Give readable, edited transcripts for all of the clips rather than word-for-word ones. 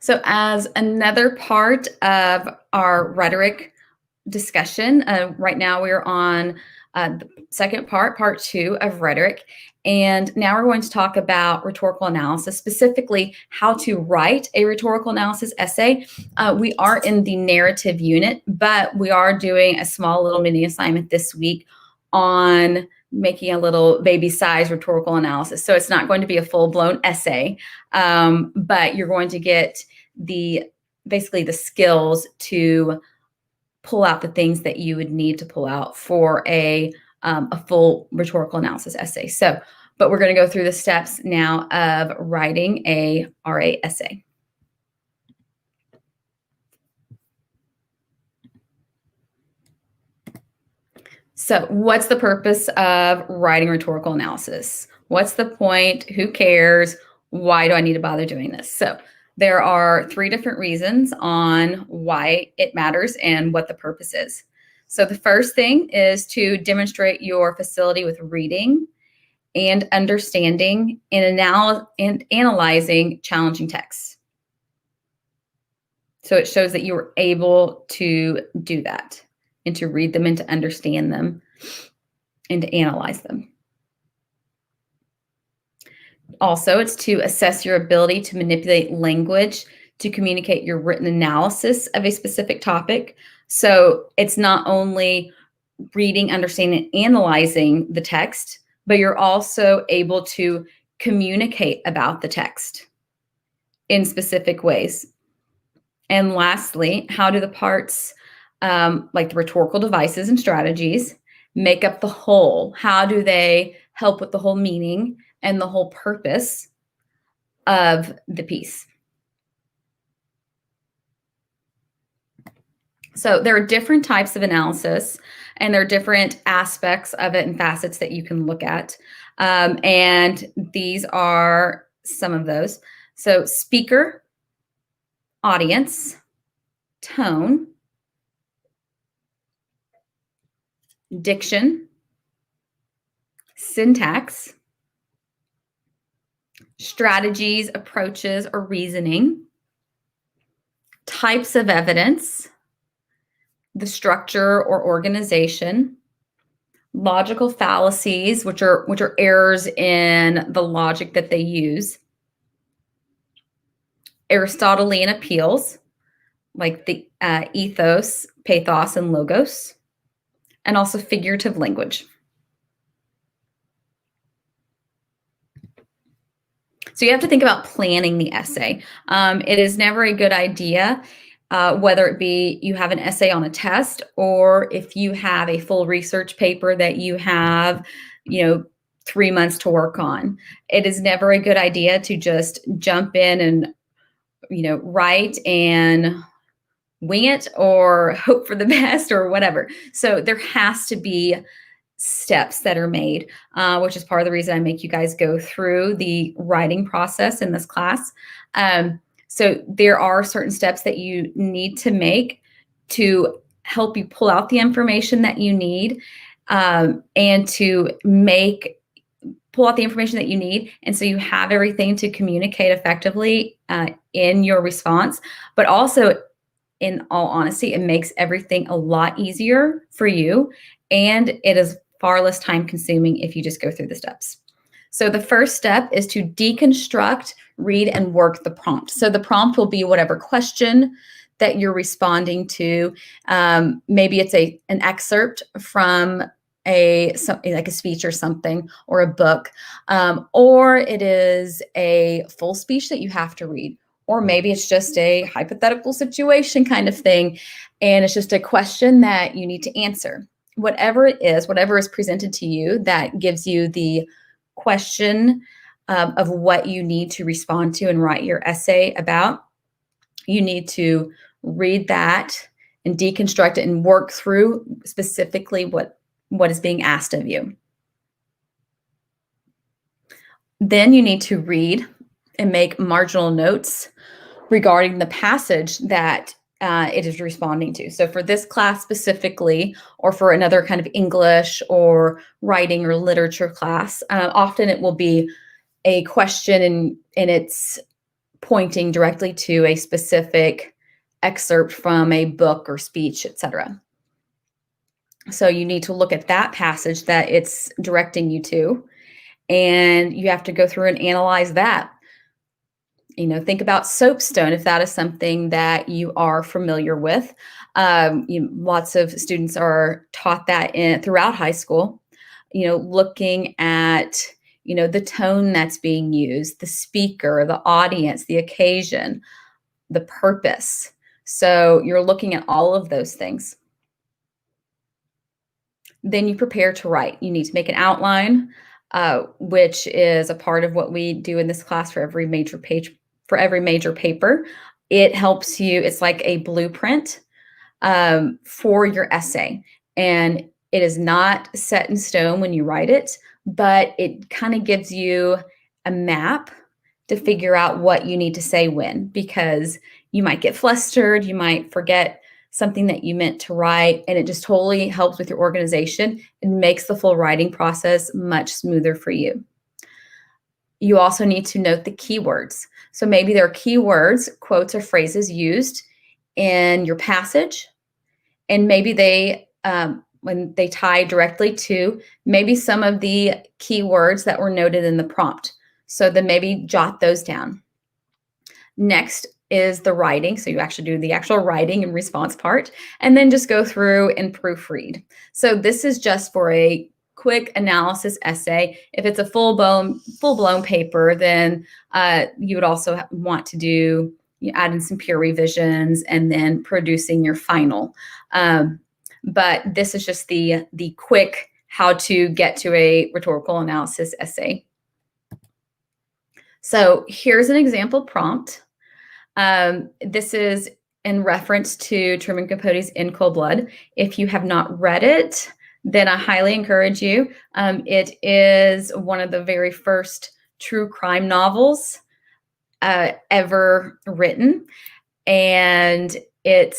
So as another part of our rhetoric discussion, right now we're on the second part two of rhetoric. And now we're going to talk about rhetorical analysis, specifically how to write a rhetorical analysis essay. We are in the narrative unit, but we are doing a small little mini assignment this week on making a little baby size rhetorical analysis. So it's not going to be a full-blown essay, but you're going to get basically the skills to pull out the things that you would need to pull out for a full rhetorical analysis essay. So, but we're going to go through the steps now of writing a RA essay. So what's the purpose of writing rhetorical analysis? What's the point? Who cares? Why do I need to bother doing this? So there are 3 different reasons on why it matters and what the purpose is. So the first thing is to demonstrate your facility with reading and understanding and analyzing challenging texts. So it shows that you were able to do that and to read them and to understand them and to analyze them. Also, it's to assess your ability to manipulate language to communicate your written analysis of a specific topic. So it's not only reading, understanding, and analyzing the text, but you're also able to communicate about the text in specific ways. And lastly, how do the parts, like the rhetorical devices and strategies, make up the whole? How do they help with the whole meaning and the whole purpose of the piece? So there are different types of analysis, and there are different aspects of it and facets that you can look at. And these are some of those. So speaker, audience, tone, diction, syntax, strategies, approaches, or reasoning, types of evidence, the structure or organization, logical fallacies, which are errors in the logic that they use, Aristotelian appeals, like the ethos, pathos, and logos, and also figurative language. So you have to think about planning the essay. It is never a good idea, whether it be you have an essay on a test or if you have a full research paper that you have, 3 months to work on. It is never a good idea to just jump in and, write and wing it or hope for the best or whatever. So there has to be steps that are made, which is part of the reason I make you guys go through the writing process in this class. So there are certain steps that you need to make to help you pull out the information that you need, and to pull out the information that you need. And so you have everything to communicate effectively in your response, but also, in all honesty, it makes everything a lot easier for you, and it is far less time consuming if you just go through the steps. So the first step is to deconstruct, read, and work the prompt. So the prompt will be whatever question that you're responding to. Maybe it's an excerpt from something like a speech or something, or a book, or it is a full speech that you have to read. Or maybe it's just a hypothetical situation kind of thing, and it's just a question that you need to answer. Whatever it is, whatever is presented to you that gives you the question of what you need to respond to and write your essay about, you need to read that and deconstruct it and work through specifically what is being asked of you. Then you need to read and make marginal notes regarding the passage that it is responding to. So for this class specifically, or for another kind of English or writing or literature class, often it will be a question and it's pointing directly to a specific excerpt from a book or speech, etc. So you need to look at that passage that it's directing you to, and you have to go through and analyze that. Think about soapstone if that is something that you are familiar with. Lots of students are taught that throughout high school. Looking at the tone that's being used, the speaker, the audience, the occasion, the purpose. So you're looking at all of those things. Then you prepare to write. You need to make an outline, which is a part of what we do in this class for every major paper. It helps you. It's like a blueprint for your essay, and it is not set in stone when you write it, but it kind of gives you a map to figure out what you need to say when, because you might get flustered, you might forget something that you meant to write, and it just totally helps with your organization and makes the full writing process much smoother for you. You also need to note the keywords. So maybe there are keywords, quotes, or phrases used in your passage, and maybe they, when they tie directly to maybe some of the keywords that were noted in the prompt. So then maybe jot those down. Next is the writing. So you actually do the actual writing and response part, and then just go through and proofread. So this is just for a quick analysis essay. If it's a full-blown paper, then you would also want to do, add in some peer revisions and then producing your final. But this is just the quick how to get to a rhetorical analysis essay. So here's an example prompt. This is in reference to Truman Capote's In Cold Blood. If you have not read it, then I highly encourage you. It is one of the very first true crime novels ever written, and it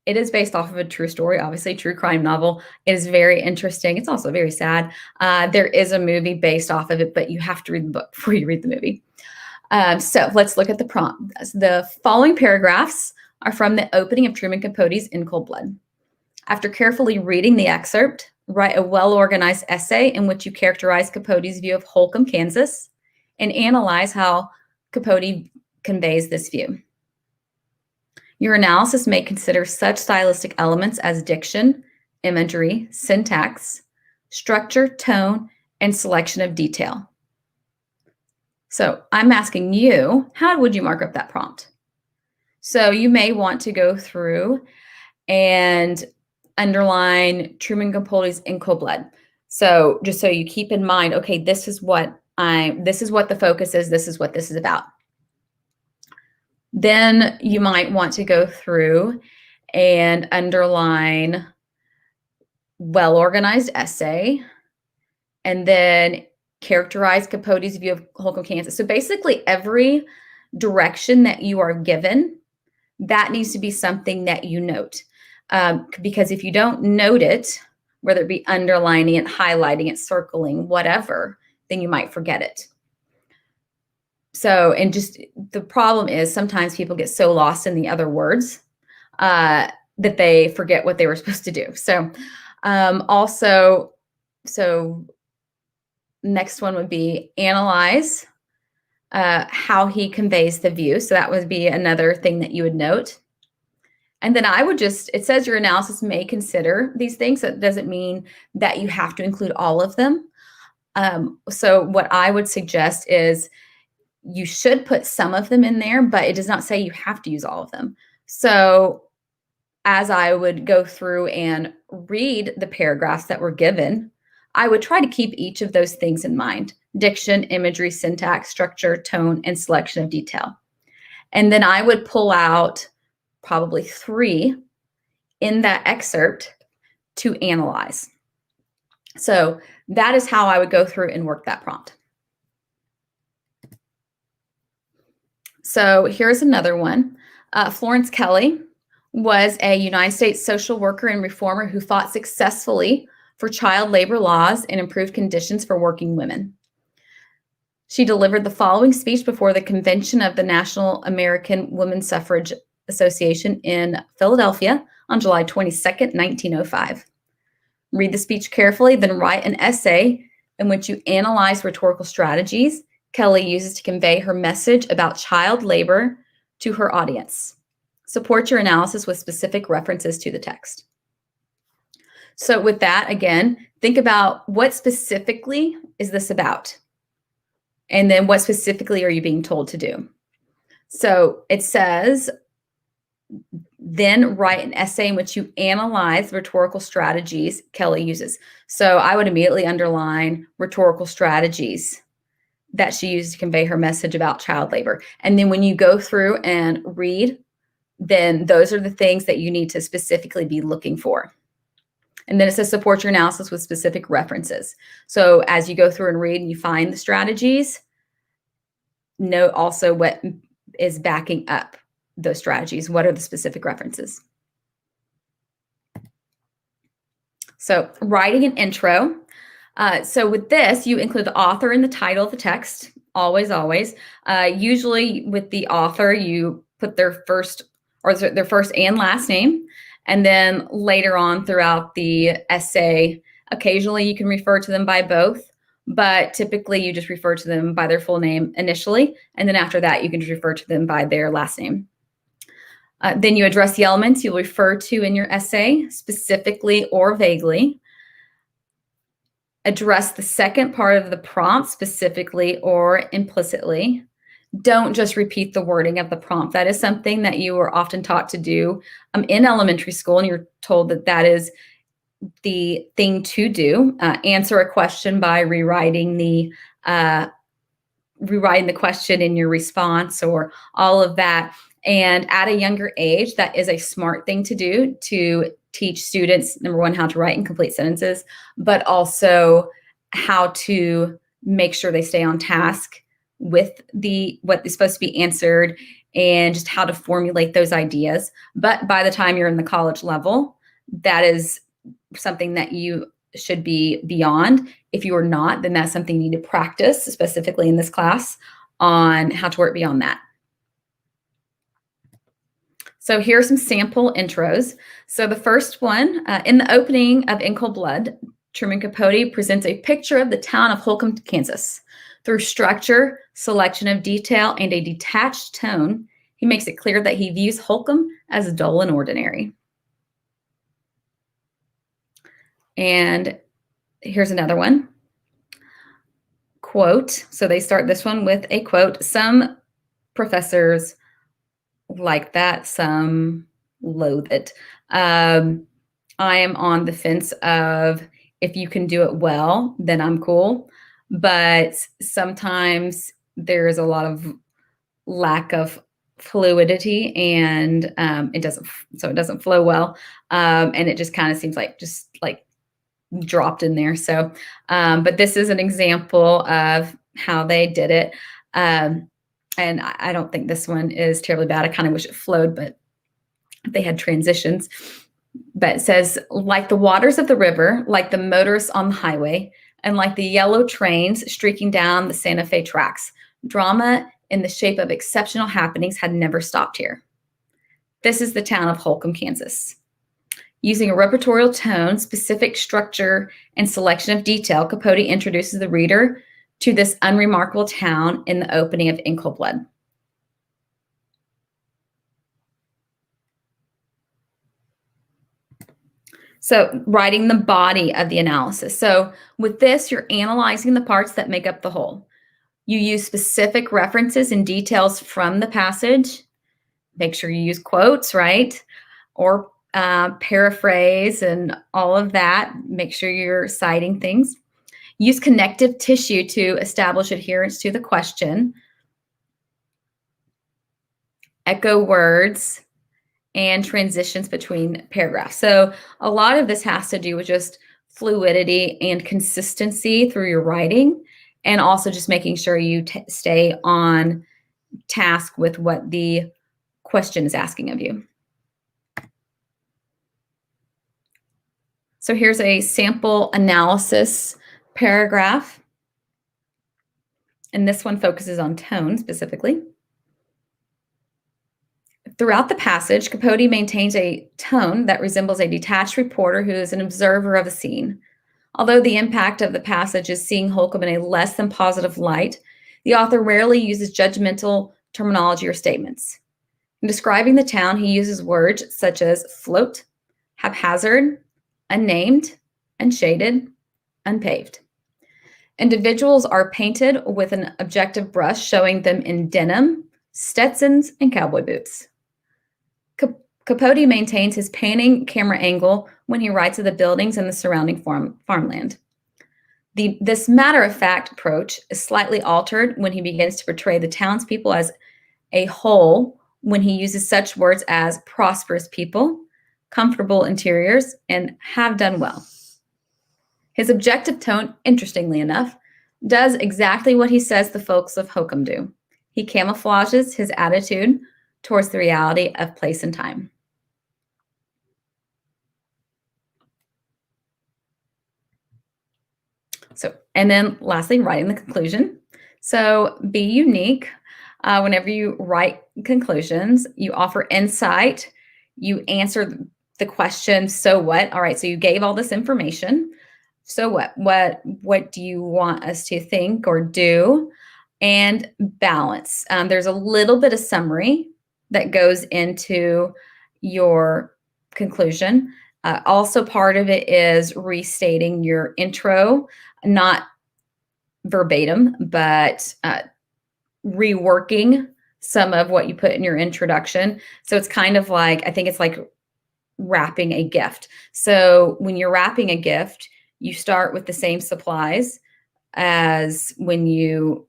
is based off of a true story, obviously, true crime novel. It is very interesting. It's also very sad. There is a movie based off of it, but you have to read the book before you read the movie. So let's look at the prompt. The following paragraphs are from the opening of Truman Capote's In Cold Blood. After carefully reading the excerpt, write a well-organized essay in which you characterize Capote's view of Holcomb, Kansas, and analyze how Capote conveys this view. Your analysis may consider such stylistic elements as diction, imagery, syntax, structure, tone, and selection of detail. So I'm asking you, how would you mark up that prompt? So you may want to go through and underline Truman Capote's In Cold Blood. So just so you keep in mind, okay, this is what the focus is, this is what this is about. Then you might want to go through and underline well-organized essay, and then characterize Capote's view of Holcomb, Kansas. So basically every direction that you are given, that needs to be something that you note. Because if you don't note it, whether it be underlining it, highlighting it, circling, whatever, then you might forget it. So, and just the problem is sometimes people get so lost in the other words that they forget what they were supposed to do. So next one would be analyze how he conveys the view. So that would be another thing that you would note. And then I would it says your analysis may consider these things. That doesn't mean that you have to include all of them. So what I would suggest is you should put some of them in there, but it does not say you have to use all of them. So as I would go through and read the paragraphs that were given, I would try to keep each of those things in mind: diction, imagery, syntax, structure, tone, and selection of detail. And then I would pull out probably 3 in that excerpt to analyze. So that is how I would go through and work that prompt. So here's another one. Florence Kelley was a United States social worker and reformer who fought successfully for child labor laws and improved conditions for working women. She delivered the following speech before the convention of the National American Women's Suffrage Association in Philadelphia on July 22nd, 1905. Read the speech carefully, then write an essay in which you analyze rhetorical strategies Kelly uses to convey her message about child labor to her audience. Support your analysis with specific references to the text. So with that, again, think about what specifically is this about? And then what specifically are you being told to do? So it says, then write an essay in which you analyze the rhetorical strategies Kelly uses. So I would immediately underline rhetorical strategies that she used to convey her message about child labor. And then when you go through and read, then those are the things that you need to specifically be looking for. And then it says support your analysis with specific references. So as you go through and read and you find the strategies, note also what is backing up those strategies. What are the specific references? So writing an intro. So with this, you include the author in the title of the text. Always, always. Usually with the author, you put their first and last name. And then later on throughout the essay, occasionally you can refer to them by both, but typically you just refer to them by their full name initially. And then after that, you can just refer to them by their last name. Then you address the elements you'll refer to in your essay, specifically or vaguely. Address the second part of the prompt, specifically or implicitly. Don't just repeat the wording of the prompt. That is something that you are often taught to do in elementary school, and you're told that that is the thing to do. Answer a question by rewriting the question in your response or all of that. And at a younger age, that is a smart thing to do to teach students, number one, how to write and complete sentences, but also how to make sure they stay on task with what is supposed to be answered and just how to formulate those ideas. But by the time you're in the college level, that is something that you should be beyond. If you are not, then that's something you need to practice, specifically in this class, on how to work beyond that. So here are some sample intros. So the first one, in the opening of In Cold Blood, Truman Capote presents a picture of the town of Holcomb, Kansas. Through structure, selection of detail, and a detached tone, he makes it clear that he views Holcomb as dull and ordinary. And here's another one. Quote, so they start this one with a quote. Some professors like that, some loathe it. I am on the fence of if you can do it well, then I'm cool. But sometimes there's a lot of lack of fluidity and it doesn't flow well. And it just kind of seems like just like dropped in there. So, but this is an example of how they did it. And I don't think this one is terribly bad. I kind of wish it flowed, but they had transitions. But it says, like the waters of the river, like the motorists on the highway, and like the yellow trains streaking down the Santa Fe tracks, drama in the shape of exceptional happenings had never stopped here. This is the town of Holcomb, Kansas. Using a repertorial tone, specific structure, and selection of detail, Capote introduces the reader to this unremarkable town in the opening of In Cold Blood. So writing the body of the analysis. So with this, you're analyzing the parts that make up the whole. You use specific references and details from the passage. Make sure you use quotes, right? Or paraphrase and all of that. Make sure you're citing things. Use connective tissue to establish adherence to the question. Echo words and transitions between paragraphs. So a lot of this has to do with just fluidity and consistency through your writing, and also just making sure you stay on task with what the question is asking of you. So here's a sample analysis paragraph. and this one focuses on tone specifically. Throughout the passage, Capote maintains a tone that resembles a detached reporter who is an observer of a scene. Although the impact of the passage is seeing Holcomb in a less than positive light, the author rarely uses judgmental terminology or statements. In describing the town, he uses words such as float, haphazard, unnamed, unshaded, unpaved. Individuals are painted with an objective brush, showing them in denim, Stetsons, and cowboy boots. Capote maintains his painting camera angle when he writes of the buildings and the surrounding farmland. This matter-of-fact approach is slightly altered when he begins to portray the townspeople as a whole, when he uses such words as prosperous people, comfortable interiors, and have done well. His objective tone, interestingly enough, does exactly what he says the folks of Holcomb do. He camouflages his attitude towards the reality of place and time. So, and then lastly, writing the conclusion. So be unique. Whenever you write conclusions, you offer insight, you answer the question, so what? All right, so you gave all this information. So what? What do you want us to think or do? And balance. There's a little bit of summary that goes into your conclusion. Also, part of it is restating your intro, not verbatim, but reworking some of what you put in your introduction. So it's kind of like, I think it's like wrapping a gift. So when you're wrapping a gift, you start with the same supplies as when you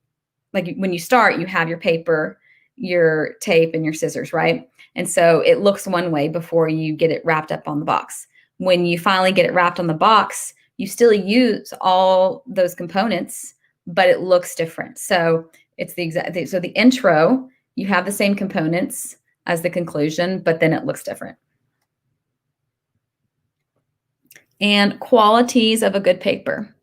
start, you have your paper, your tape, and your scissors, right? And so it looks one way before you get it wrapped up on the box. When you finally get it wrapped on the box, you still use all those components, but it looks different. So it's the exact thing. So the intro, you have the same components as the conclusion, but then it looks different. And qualities of a good paper.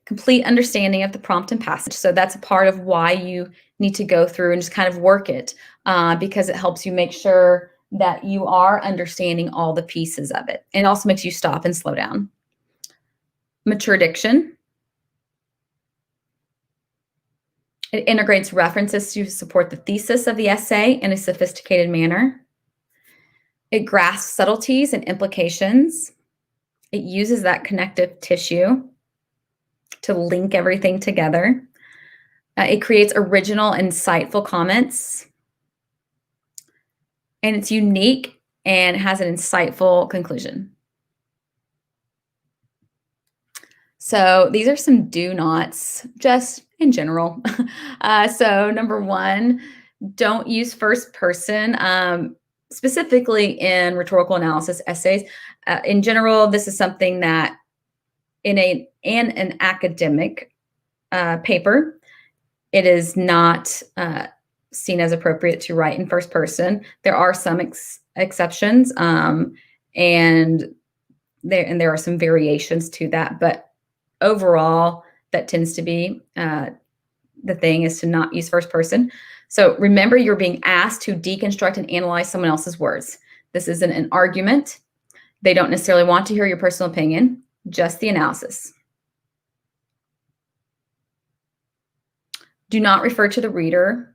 Complete understanding of the prompt and passage. So that's a part of why you need to go through and just kind of work it, because it helps you make sure that you are understanding all the pieces of it. It also makes you stop and slow down. Mature diction. It integrates references to support the thesis of the essay in a sophisticated manner. It grasps subtleties and implications. It uses that connective tissue to link everything together. It creates original, insightful comments. And it's unique and has an insightful conclusion. So these are some do nots, just in general. So number one, don't use first person, specifically in rhetorical analysis essays. In general, this is something that in an academic paper, it is not seen as appropriate to write in first person. There are some exceptions, and there are some variations to that, but overall, that tends to be the thing, is to not use first person. So remember, you're being asked to deconstruct and analyze someone else's words. This isn't an argument. They don't necessarily want to hear your personal opinion, just the analysis. Do not refer to the reader.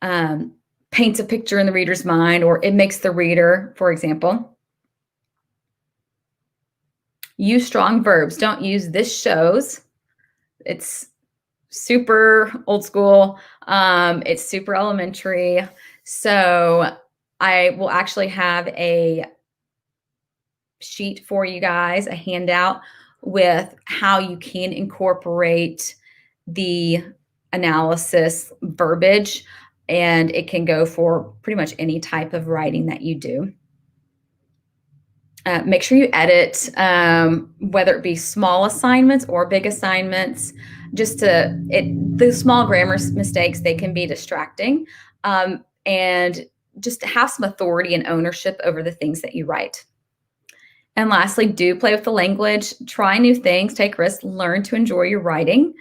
Paints a picture in the reader's mind, or it makes the reader, for example. Use strong verbs. Don't use this shows. It's super old school. It's super elementary. So I will actually have a sheet for you guys, a handout with how you can incorporate the analysis verbiage, and it can go for pretty much any type of writing that you do. Make sure you edit, whether it be small assignments or big assignments. The small grammar mistakes, they can be distracting, and just have some authority and ownership over the things that you write. And lastly, do play with the language, try new things, take risks, learn to enjoy your writing.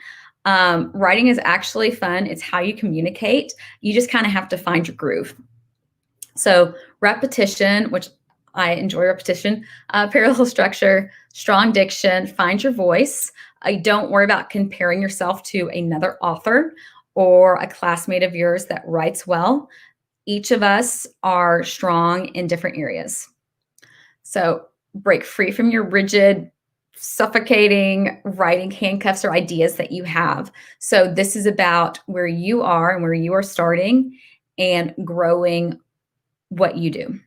Writing is actually fun. It's how you communicate. You just kind of have to find your groove. So repetition, which I enjoy repetition, parallel structure, strong diction, find your voice. Don't worry about comparing yourself to another author or a classmate of yours that writes well. Each of us are strong in different areas. So break free from your rigid, suffocating writing handcuffs or ideas that you have. So this is about where you are and where you are starting and growing what you do.